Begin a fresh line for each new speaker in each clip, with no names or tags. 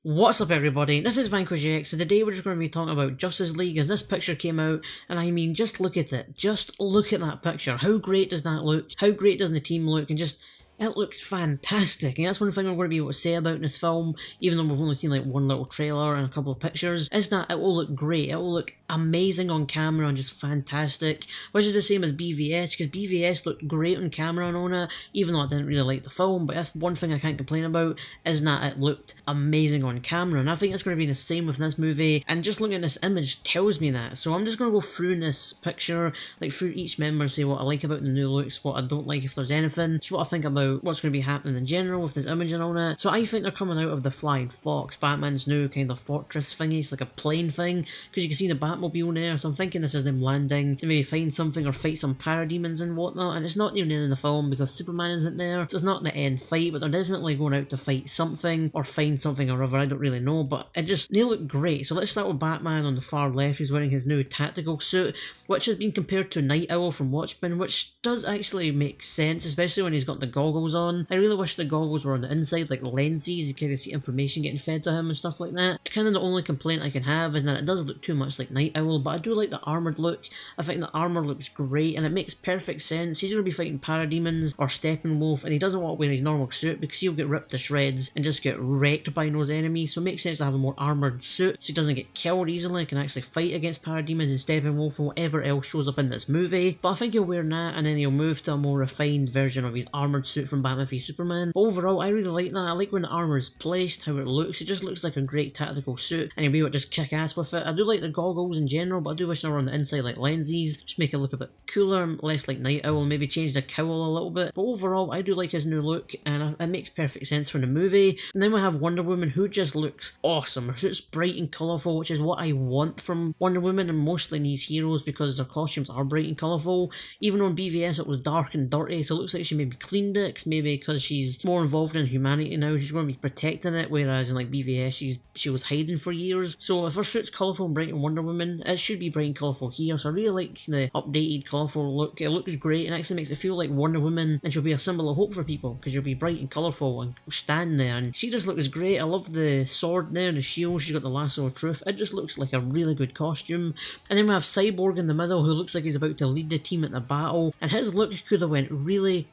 What's up everybody, this is Vanquish X, and today we're just going to be talking about Justice League as this picture came out, and I mean, just look at it, just look at that picture. How great does that look? How great does the team look? And just, it looks fantastic, and that's one thing I'm going to be able to say about this film, even though we've only seen like one little trailer and a couple of pictures, is that it will look great, it will look amazing on camera and just fantastic, which is the same as BVS, because BVS looked great on camera and on it, even though I didn't really like the film, but that's one thing I can't complain about, is that it looked amazing on camera, and I think it's going to be the same with this movie, and just looking at this image tells me that. So I'm just going to go through this picture, like through each member, and say what I like about the new looks, what I don't like if there's anything, just what I think about what's going to be happening in general with this image and all that. So I think they're coming out of the Flying Fox, Batman's new kind of fortress thingy. It's like a plane thing, because you can see the Batmobile there, so I'm thinking this is them landing to maybe find something or fight some parademons and whatnot, and it's not near the end of the film because Superman isn't there, so it's not the end fight, but they're definitely going out to fight something or find something or other, I don't really know, but they look great. So let's start with Batman on the far left. He's wearing his new tactical suit, which has been compared to Night Owl from Watchmen, which does actually make sense, especially when he's got the goggles on. I really wish the goggles were on the inside, like lenses, you kind of see information getting fed to him and stuff like that. Kind of the only complaint I can have is that it does look too much like Night Owl, but I do like the armoured look. I think the armour looks great, and it makes perfect sense. He's going to be fighting parademons or Steppenwolf, and he doesn't want to wear his normal suit because he'll get ripped to shreds and just get wrecked by those enemies, so it makes sense to have a more armoured suit so he doesn't get killed easily and can actually fight against parademons and Steppenwolf and whatever else shows up in this movie. But I think he'll wear that, and then he'll move to a more refined version of his armoured suit from Batman v Superman. But overall, I really like that. I like when the armour is placed, how it looks. It just looks like a great tactical suit, and he'll be able to just kick ass with it. I do like the goggles in general, but I do wish they were on the inside like lenses, just make it look a bit cooler, less like Night Owl, maybe change the cowl a little bit. But overall, I do like his new look, and it makes perfect sense for the movie. And then we have Wonder Woman, who just looks awesome. Her suit's bright and colourful, which is what I want from Wonder Woman and mostly in these heroes, because their costumes are bright and colourful. Even on BVS it was dark and dirty, so it looks like she maybe cleaned it, maybe because she's more involved in humanity now, she's going to be protecting it, whereas in like BVS she was hiding for years. So if her suit's colourful and bright in Wonder Woman, it should be bright and colourful here, so I really like the updated colourful look. It looks great and actually makes it feel like Wonder Woman, and she'll be a symbol of hope for people because she'll be bright and colourful and stand there, and she just looks great. I love the sword there, the shield, she's got the lasso of truth. It just looks like a really good costume. And then we have Cyborg in the middle, who looks like he's about to lead the team at the battle, and his look could have went really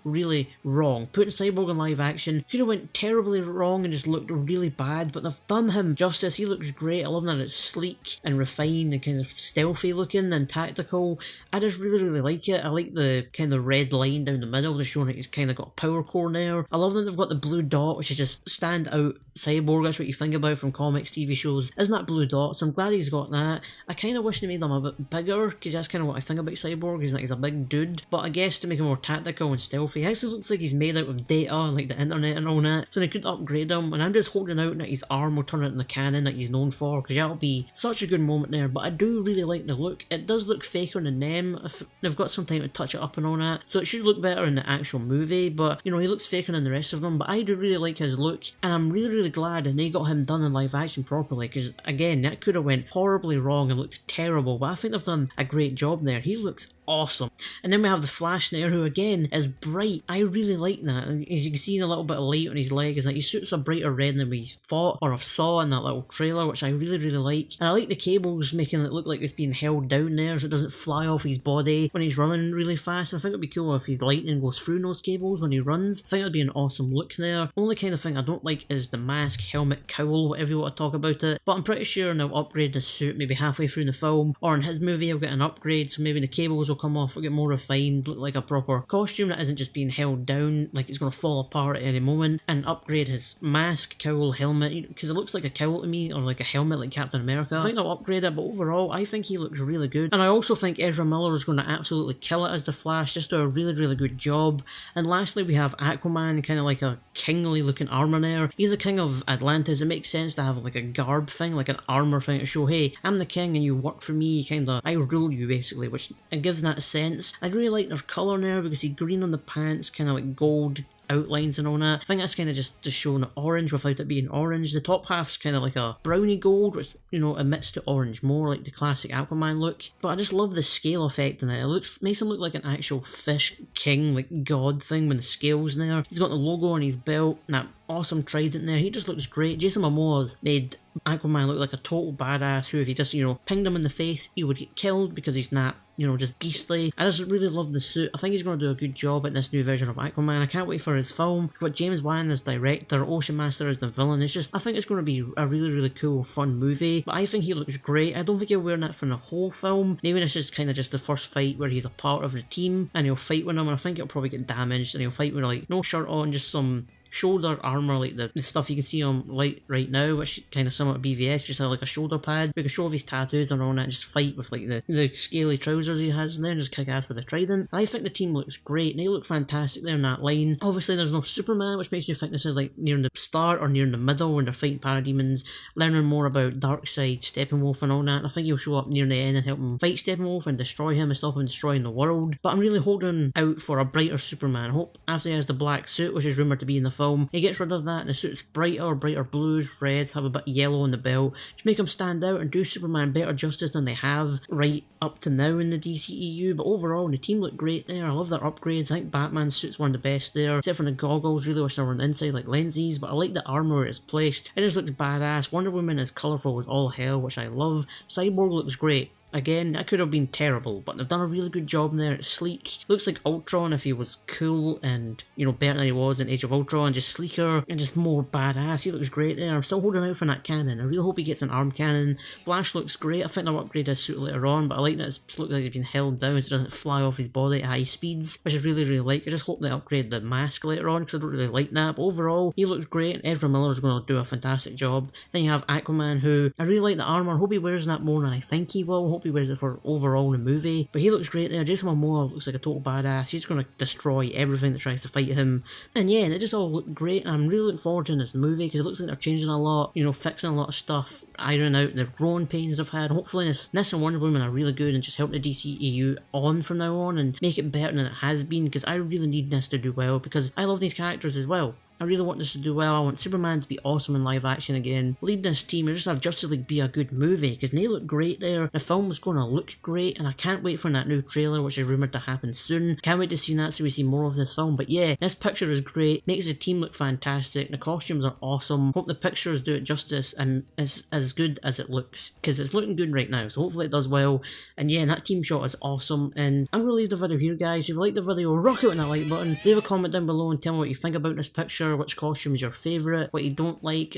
wrong. Putting Cyborg in live action could have went terribly wrong and just looked really bad, but they've done him justice. He looks great. I love that it's sleek and refined and kind of stealthy looking and tactical. I just really like it. I like the kind of red line down the middle, just showing that he's kind of got a power core there. I love that they've got the blue dot, which is just stand out Cyborg. That's what you think about from comics, TV shows, isn't that blue dot? So I'm glad he's got that. I kind of wish they made him a bit bigger, because that's kind of what I think about Cyborg. He's a big dude, but I guess to make him more tactical and stealthy, he actually looks like he's made out of data and like the internet and all that, so they could upgrade him. And I'm just holding out that his arm will turn into the cannon that he's known for, because that'll be such a good moment there. But I do really like the look. It does look faker than them if they've got some time to touch it up and all that, so it should look better in the actual movie, but you know, he looks faker than the rest of them. But I do really like his look, and I'm really glad and they got him done in live action properly, because again, that could have went horribly wrong and looked terrible, but I think they've done a great job there. He looks awesome. And then we have the Flash there, who again is bright. I really like that. And as you can see, a little bit of light on his leg is that his suit's a brighter red than we thought or have saw in that little trailer, which I really like. And I like the cables making it look like it's being held down there so it doesn't fly off his body when he's running really fast. And I think it'd be cool if his lightning goes through those cables when he runs. I think it'd be an awesome look there. Only kind of thing I don't like is the mask, helmet, cowl, whatever you want to talk about it. But I'm pretty sure they'll upgrade the suit maybe halfway through the film, or in his movie he'll get an upgrade, so maybe the cables will come off, will get more refined, look like a proper costume that isn't just being held down like it's going to fall apart at any moment, and upgrade his mask, cowl, helmet, because it looks like a cowl to me, or like a helmet like Captain America. I think they'll upgrade it, but overall I think he looks really good. And I also think Ezra Miller is going to absolutely kill it as the Flash, just do a really good job. And lastly we have Aquaman, kind of like a kingly looking armor there. He's the king of Atlantis. It makes sense to have like a garb thing, like an armor thing to show, hey, I'm the king and you work for me, kinda, I rule you basically, which it gives that sense. I really like their colour there, because he's green on the pants, kind of like gold outlines and all that. I think that's kind of just showing orange without it being orange. The top half's kind of like a browny gold, which, you know, emits to orange more, like the classic Aquaman look. But I just love the scale effect in it. Makes him look like an actual fish king, like god thing when the scale's there. He's got the logo on his belt and that awesome trident there. He just looks great. Jason Momoa's made Aquaman look like a total badass who, if he just, you know, pinged him in the face, he would get killed because he's not, you know, just beastly. I just really love the suit. I think he's going to do a good job at this new version of Aquaman. I can't wait for his film. But James Wan as director, Ocean Master as the villain. It's just, I think it's going to be a really, really cool, fun movie. But I think he looks great. I don't think he'll wear that for the whole film. Maybe this is kind of just the first fight where he's a part of the team and he'll fight with them, and I think it'll probably get damaged and he'll fight with like no shirt on, just some shoulder armor, like the stuff you can see on light right now, which kind of similar to BVS, just like a shoulder pad. We can show off his tattoos and all that and just fight with like the scaly trousers he has in there and just kick ass with a trident. I think the team looks great and they look fantastic there in that line. Obviously there's no Superman, which makes me think this is like near the start or near the middle when they're fighting parademons, learning more about Darkseid, Steppenwolf and all that. And I think he'll show up near the end and help him fight Steppenwolf and destroy him and stop him destroying the world. But I'm really holding out for a brighter Superman. I hope after he has the black suit, which is rumoured to be in the film, he gets rid of that and the suit's brighter blues, reds, have a bit of yellow on the belt. Just make him stand out and do Superman better justice than they have right up to now in the DCEU. But overall, the team look great there. I love their upgrades. I think Batman's suit's one of the best there, except for the goggles. Really wish they were on the inside like lenses, but I like the armor where it's placed. It just looks badass. Wonder Woman is colourful as all hell, which I love. Cyborg looks great. Again, that could have been terrible, but they've done a really good job in there. It's sleek. Looks like Ultron if he was cool and, you know, better than he was in Age of Ultron, just sleeker and just more badass. He looks great there. I'm still holding out for that cannon. I really hope he gets an arm cannon. Flash looks great. I think they'll upgrade his suit later on, but I like that it looks like he's been held down so it doesn't fly off his body at high speeds, which I really, really like. I just hope they upgrade the mask later on because I don't really like that, but overall, he looks great and Ezra Miller's going to do a fantastic job. Then you have Aquaman, who I really like the armor. I hope he wears that more than I think he will. I hope he wears it for overall in the movie, but he looks great there. Jason Momoa looks like a total badass. He's going to destroy everything that tries to fight him, and yeah, they just all look great. I'm really looking forward to this movie because it looks like they're changing a lot, you know, fixing a lot of stuff, ironing out the growing pains they've had. Hopefully this and Wonder Woman are really good and just help the DCEU on from now on and make it better than it has been, because I really need this to do well because I love these characters as well. I really want this to do well. I want Superman to be awesome in live action again. Lead this team and just have Justice League be a good movie because they look great there. The film's going to look great and I can't wait for that new trailer, which is rumoured to happen soon. Can't wait to see that so we see more of this film. But yeah, this picture is great. Makes the team look fantastic. The costumes are awesome. Hope the pictures do it justice and is as good as it looks because it's looking good right now. So hopefully it does well. And yeah, that team shot is awesome. And I'm going to leave the video here, guys. If you like the video, rock out on that like button. Leave a comment down below and tell me what you think about this picture. Which costume is your favourite, what you don't like,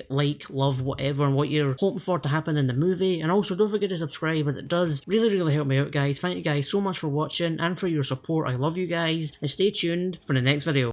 love, whatever, and what you're hoping for to happen in the movie. And also don't forget to subscribe, as it does really help me out, guys. Thank you guys so much for watching and for your support. I love you guys, and stay tuned for the next video.